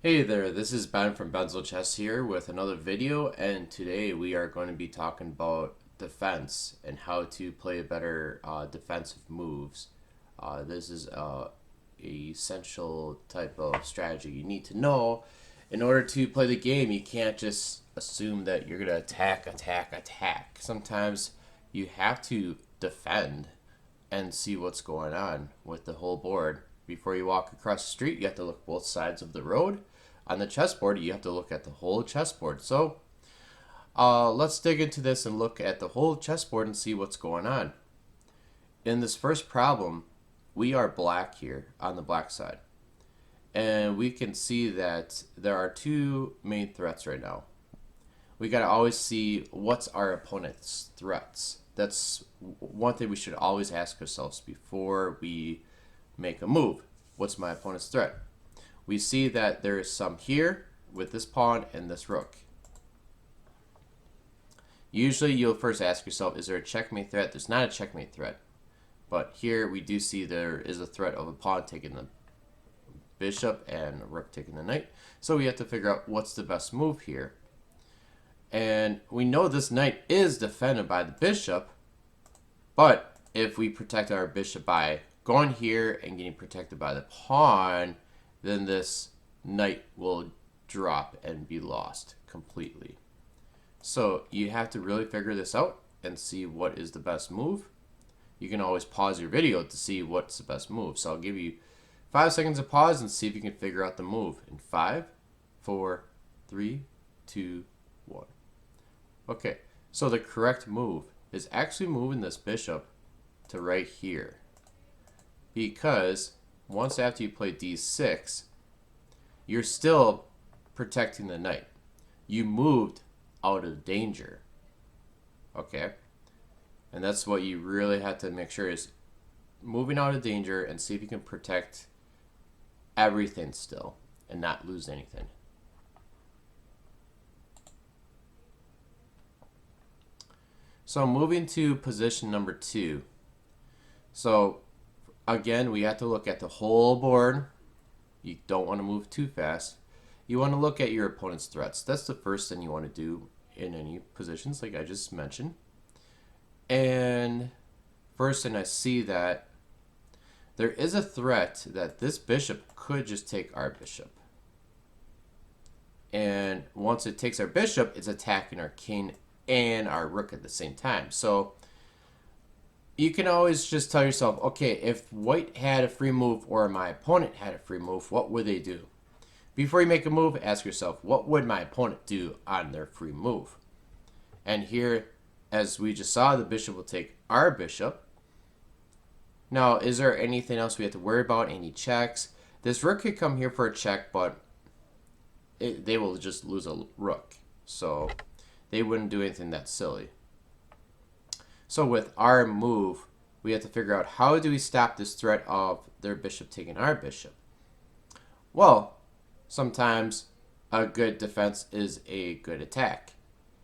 Hey there, this is Ben from Benzel Chess here with another video, and today we are going to be talking about defense and how to play better defensive moves. This is a essential type of strategy you need to know in order to play the game. You can't just assume that you're going to attack, attack, attack. Sometimes you have to defend and see what's going on with the whole board. Before you walk across the street, you have to look both sides of the road. On the chessboard, you have to look at the whole chessboard. So let's dig into this and look at the whole chessboard and see what's going on. In this first problem, we are black here on the black side. And we can see that there are two main threats right now. We got to always see what's our opponent's threats. That's one thing we should always ask ourselves before we make a move. What's my opponent's threat? We see that there is some here with this pawn and this rook. Usually you'll first ask yourself, is there a checkmate threat? There's not a checkmate threat. But here we do see there is a threat of a pawn taking the bishop and a rook taking the knight. So we have to figure out what's the best move here. And we know this knight is defended by the bishop, but if we protect our bishop by going here and getting protected by the pawn, then this knight will drop and be lost completely. So you have to really figure this out and see what is the best move. You can always pause your video to see what's the best move. So I'll give you 5 seconds of pause and see if you can figure out the move in 5, 4, 3, 2, 1. Okay, so the correct move is actually moving this bishop to right here, because once after you play d6, you're still protecting the knight. You moved out of danger. Okay? And that's what you really have to make sure is moving out of danger and see if you can protect everything still and not lose anything. So moving to position number 2. So again, we have to look at the whole board. You don't want to move too fast. You want to look at your opponent's threats. That's the first thing you want to do in any positions, like I just mentioned. And first thing, I see that there is a threat that this bishop could just take our bishop. And once it takes our bishop, it's attacking our king and our rook at the same time. So you can always just tell yourself, okay, if white had a free move or my opponent had a free move, what would they do? Before you make a move, ask yourself, what would my opponent do on their free move? And here, as we just saw, the bishop will take our bishop. Now, is there anything else we have to worry about? Any checks? This rook could come here for a check, but they will just lose a rook. So they wouldn't do anything that silly. So with our move, we have to figure out how do we stop this threat of their bishop taking our bishop. Well, sometimes a good defense is a good attack.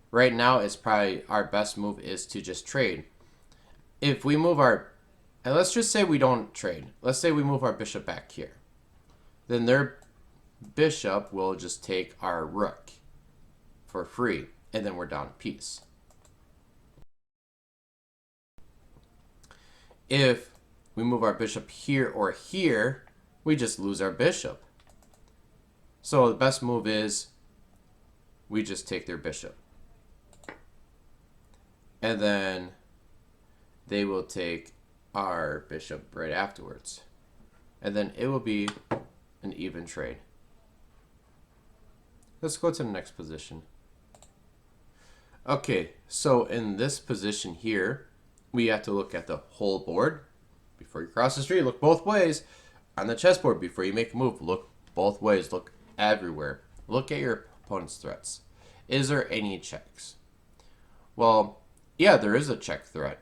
Right now, it's probably our best move is to just trade. If we move our, and let's just say we don't trade. Let's say we move our bishop back here. Then their bishop will just take our rook for free, and then we're down a piece. If we move our bishop here or here, we just lose our bishop. So the best move is we just take their bishop. And then they will take our bishop right afterwards. And then it will be an even trade. Let's go to the next position. Okay, so in this position here, we have to look at the whole board. Before you cross the street, look both ways. On the chessboard, before you make a move, look both ways. Look everywhere. Look at your opponent's threats. Is there any checks? Well, yeah, there is a check threat.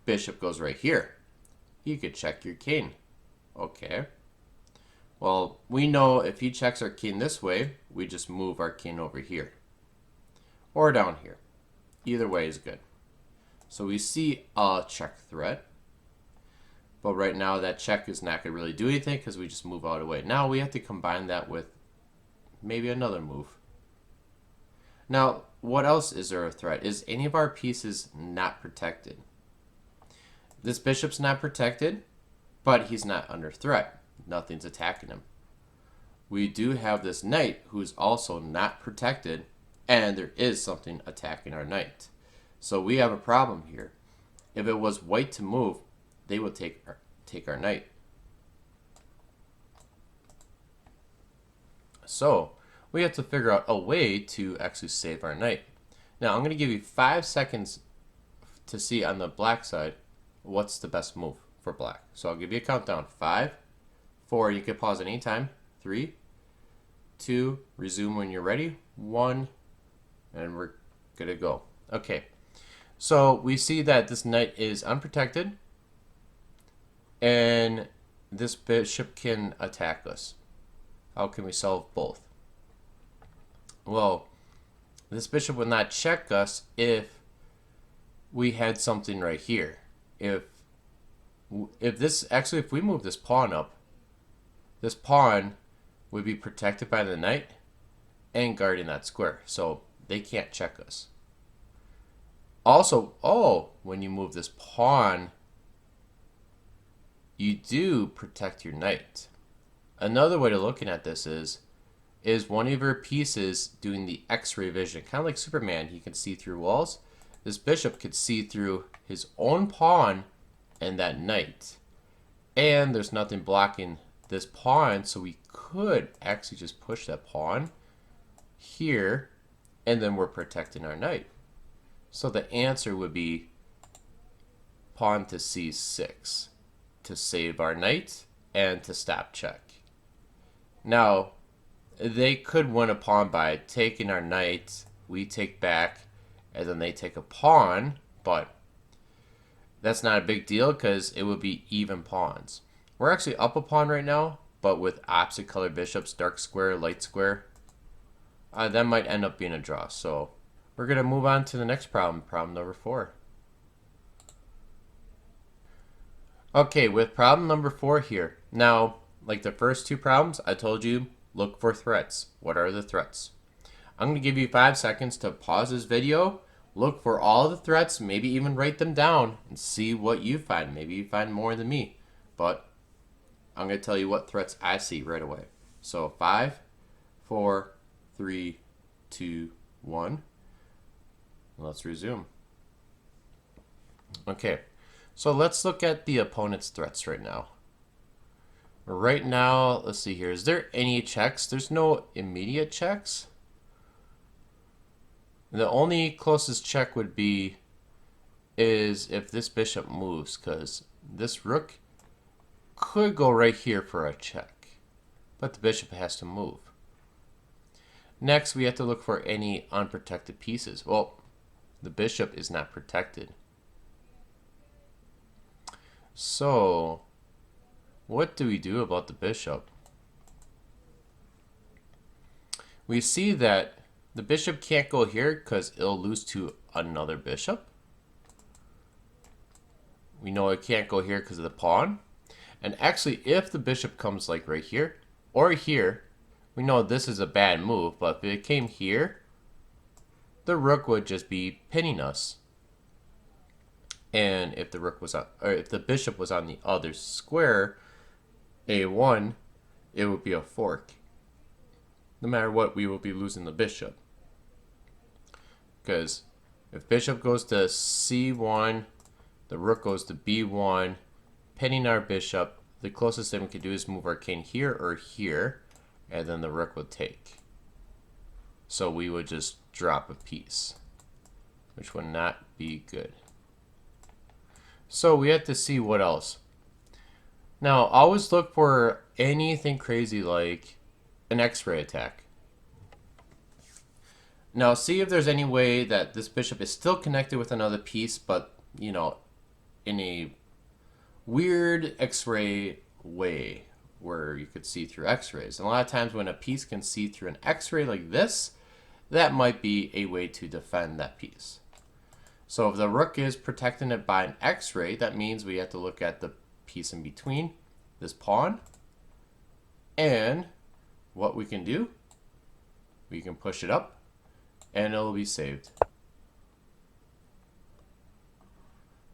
Bishop goes right here. You could check your king. Okay. Well, we know if he checks our king this way, we just move our king over here. Or down here. Either way is good. So we see a check threat. But right now that check is not going to really do anything because we just move out of the way. Now we have to combine that with maybe another move. Now, what else is there a threat? Is any of our pieces not protected? This bishop's not protected, but he's not under threat. Nothing's attacking him. We do have this knight who's also not protected, and there is something attacking our knight. So we have a problem here. If it was white to move, they would take our knight. So we have to figure out a way to actually save our knight. Now I'm going to give you 5 seconds to see on the black side what's the best move for black. So I'll give you a countdown. 5, 4, you can pause at any time. 3, 2, resume when you're ready. 1, and we're good to go. Okay, so we see that this knight is unprotected, and this bishop can attack us. How can we solve both? Well, this bishop would not check us if we had something right here. If we move this pawn up, this pawn would be protected by the knight and guarding that square, so they can't check us. Also, when you move this pawn, you do protect your knight. Another way to looking at this is one of your pieces doing the X-ray vision, kind of like Superman. He can see through walls. This bishop could see through his own pawn and that knight, and there's nothing blocking this pawn, so we could actually just push that pawn here, and then we're protecting our knight. So the answer would be pawn to c6 to save our knight and to stop check. Now, they could win a pawn by taking our knight, we take back, and then they take a pawn, but that's not a big deal because it would be even pawns. We're actually up a pawn right now, but with opposite color bishops, dark square, light square, that might end up being a draw. So we're going to move on to the next problem, problem number 4. Okay, with problem number 4 here. Now, like the first 2 problems, I told you, look for threats. What are the threats? I'm going to give you 5 seconds to pause this video, look for all the threats, maybe even write them down and see what you find. Maybe you find more than me, but I'm going to tell you what threats I see right away. So 5, 4, 3, 2, 1. Let's resume. Okay, so let's look at the opponent's threats right now. Right now, let's see here. Is there any checks? There's no immediate checks. The only closest check would be is if this bishop moves, because this rook could go right here for a check, but the bishop has to move. Next, we have to look for any unprotected pieces. Well, the bishop is not protected. So, what do we do about the bishop? We see that the bishop can't go here because it'll lose to another bishop. We know it can't go here because of the pawn. And actually, if the bishop comes like right here or here, we know this is a bad move, but if it came here, the rook would just be pinning us. And if the rook was on, or if the bishop was on the other square, A1, it would be a fork. No matter what, we will be losing the bishop. Because if bishop goes to C1, the rook goes to B1, pinning our bishop, the closest thing we could do is move our king here or here, and then the rook would take. So we would just drop a piece, which would not be good. So we have to see what else. Now, always look for anything crazy like an X-ray attack. Now, see if there's any way that this bishop is still connected with another piece, but, you know, in a weird X-ray way where you could see through X-rays. And a lot of times when a piece can see through an X-ray like this, that might be a way to defend that piece. So if the rook is protecting it by an X-ray, that means we have to look at the piece in between, this pawn. And what we can do we can push it up and it'll be saved.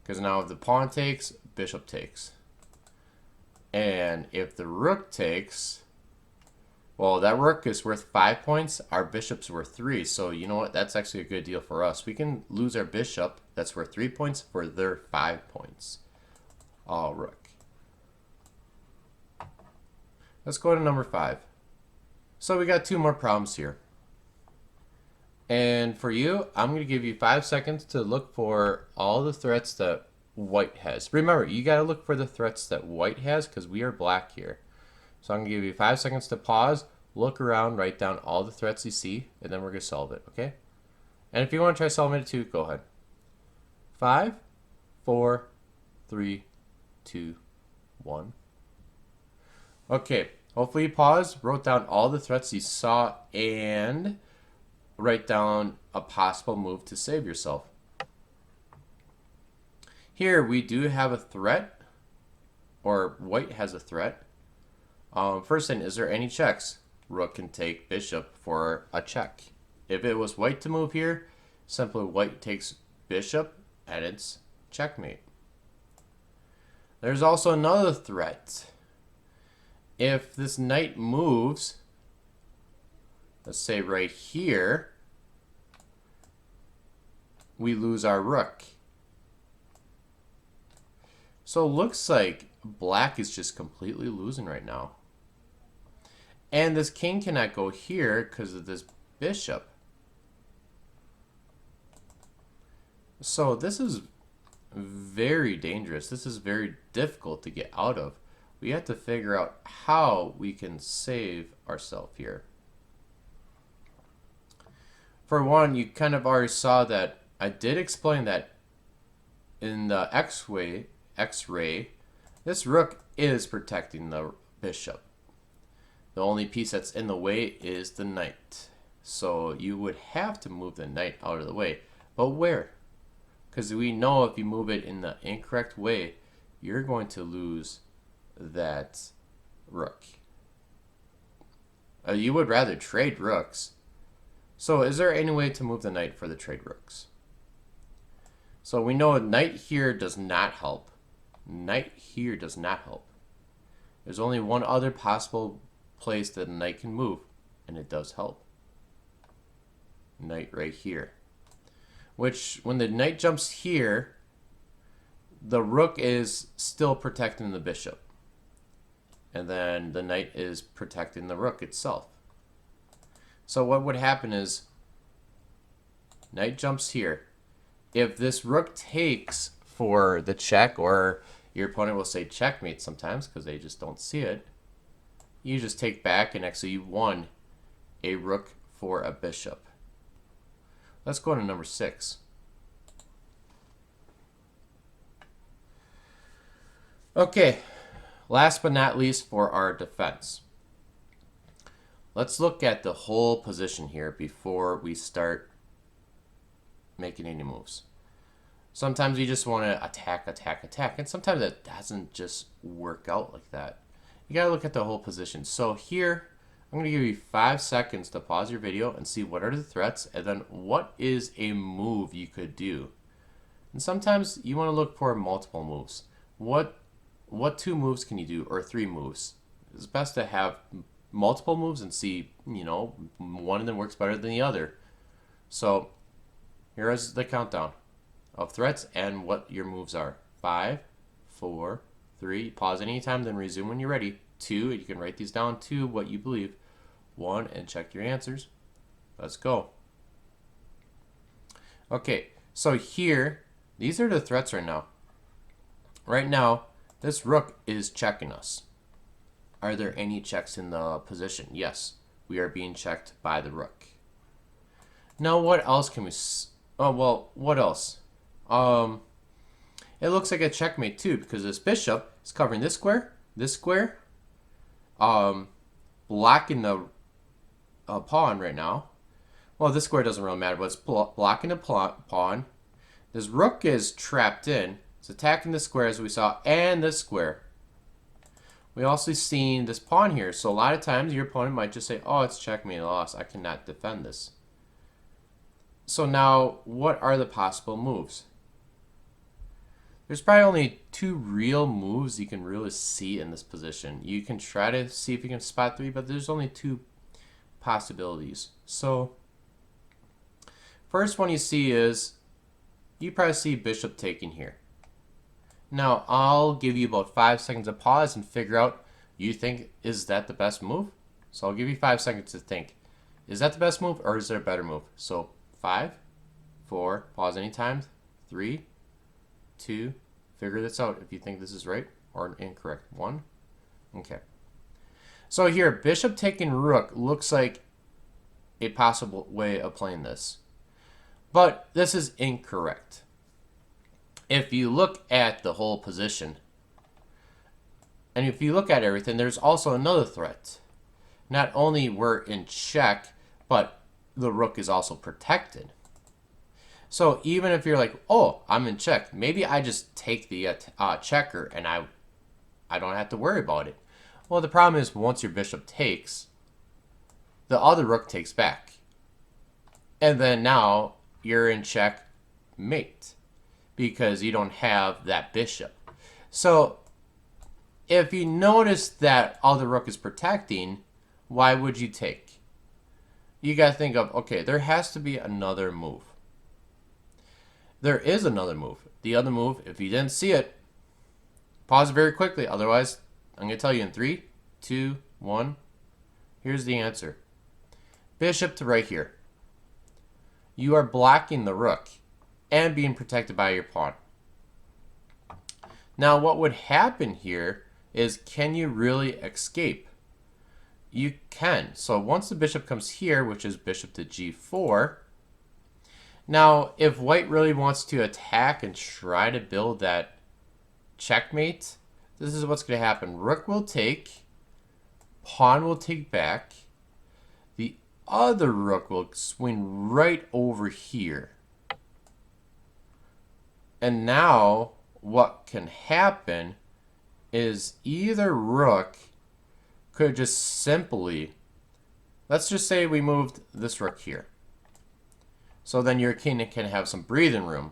Because now if the pawn takes, bishop takes. And if the rook takes, well, that rook is worth 5 points. Our bishop's worth 3. So you know what? That's actually a good deal for us. We can lose our bishop that's worth 3 points for their 5 points. Oh, rook. Let's go to number 5. So we got 2 more problems here. And for you, I'm going to give you 5 seconds to look for all the threats that white has. Remember, you got to look for the threats that white has because we are black here. So I'm going to give you 5 seconds to pause, look around, write down all the threats you see, and then we're going to solve it, okay? And if you want to try solving it too, go ahead. 5, 4, 3, 2, 1. Okay, hopefully you paused, wrote down all the threats you saw, and write down a possible move to save yourself. Here we do have a threat, or white has a threat. First thing, is there any checks? Rook can take bishop for a check. If it was white to move here, simply white takes bishop and it's checkmate. There's also another threat. If this knight moves, let's say right here, we lose our rook. So it looks like black is just completely losing right now. And this king cannot go here because of this bishop. So this is very dangerous. This is very difficult to get out of. We have to figure out how we can save ourselves here. For one, you kind of already saw that I did explain that in the X-ray, this rook is protecting the bishop. The only piece that's in the way is the knight. So you would have to move the knight out of the way. But where? Because we know if you move it in the incorrect way, you're going to lose that rook. You would rather trade rooks. So is there any way to move the knight for the trade rooks? So we know knight here does not help. Knight here does not help. There's only one other possible place that a knight can move, and it does help. Knight right here. Which, when the knight jumps here, the rook is still protecting the bishop. And then the knight is protecting the rook itself. So what would happen is, knight jumps here. If this rook takes for the check, or your opponent will say checkmate sometimes because they just don't see it, you just take back and actually you won a rook for a bishop. Let's go to number 6. Okay, last but not least for our defense. Let's look at the whole position here before we start making any moves. Sometimes you just want to attack, and sometimes it doesn't just work out like that. You got to look at the whole position. So here, I'm going to give you 5 seconds to pause your video and see what are the threats, and then what is a move you could do. And sometimes you want to look for multiple moves. What 2 moves can you do, or 3 moves? It's best to have multiple moves and see, you know, one of them works better than the other. So here is the countdown of threats and what your moves are. 5, 4, 3. Pause anytime, then resume when you're ready. 2, you can write these down. 2, what you believe. 1, and check your answers. Let's go. Okay, so here, these are the threats right now. Right now, this rook is checking us. Are there any checks in the position? Yes, we are being checked by the rook. Now, what else can we... Oh, well, what else? It looks like a checkmate too, because this bishop is covering this square, blocking the pawn right now. Well, this square doesn't really matter, but it's blocking the pawn. This rook is trapped in. It's attacking the square as we saw, and this square. We also seen this pawn here. So a lot of times your opponent might just say, oh, it's checkmate, loss. I cannot defend this. So now, what are the possible moves? There's probably only two real moves you can really see in this position. You can try to see if you can spot three, but there's only two possibilities. So first one you see is, you probably see bishop taking here. Now, I'll give you about 5 seconds of pause and figure out, you think, is that the best move? So I'll give you 5 seconds to think. Is that the best move or is there a better move? So 5, 4, pause anytime, 3, 2, figure this out if you think this is right or incorrect. 1, okay. So here, bishop taking rook looks like a possible way of playing this. But this is incorrect. If you look at the whole position, and if you look at everything, there's also another threat. Not only we're in check, but the rook is also protected. So even if you're like, oh, I'm in check, maybe I just take the checker and I don't have to worry about it. Well, the problem is once your bishop takes, the other rook takes back. And then now you're in checkmate, because you don't have that bishop. So if you notice that other rook is protecting, why would you take? You got to think of, okay, there has to be another move. There is another move. The other move, if you didn't see it, pause it very quickly. Otherwise, I'm going to tell you in 3, 2, 1. Here's the answer. Bishop to right here. You are blocking the rook and being protected by your pawn. Now, what would happen here is, can you really escape? You can. So once the bishop comes here, which is bishop to g4, now if white really wants to attack and try to build that checkmate, this is what's going to happen. Rook will take, pawn will take back, the other rook will swing right over here. And now what can happen is either rook could just simply, let's just say we moved this rook here. So then your king can have some breathing room.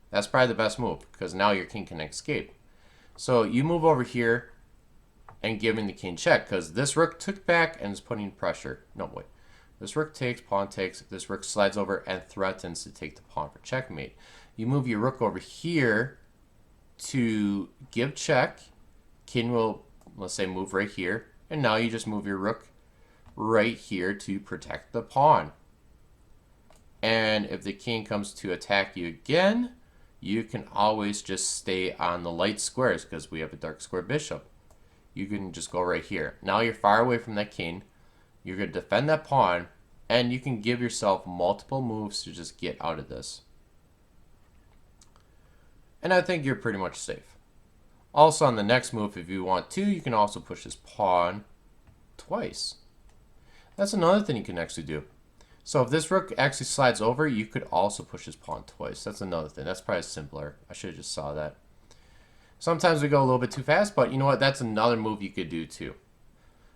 That's probably the best move, because now your king can escape. So you move over here and giving the king check, because this rook took back and is putting pressure. No, wait. This rook takes, pawn takes, this rook slides over and threatens to take the pawn for checkmate. You move your rook over here to give check. King will, let's say, move right here. And now you just move your rook right here to protect the pawn. And if the king comes to attack you again, you can always just stay on the light squares because we have a dark square bishop. You can just go right here. Now you're far away from that king. You're going to defend that pawn, and you can give yourself multiple moves to just get out of this. And I think you're pretty much safe. Also on the next move, if you want to, you can also push this pawn twice. That's another thing you can actually do. So if this rook actually slides over, you could also push his pawn twice. That's another thing. That's probably simpler. I should have just saw that. Sometimes we go a little bit too fast, but you know what? That's another move you could do too.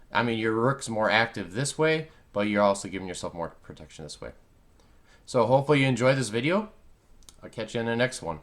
I mean, your rook's more active this way, but you're also giving yourself more protection this way. So hopefully you enjoyed this video. I'll catch you in the next one.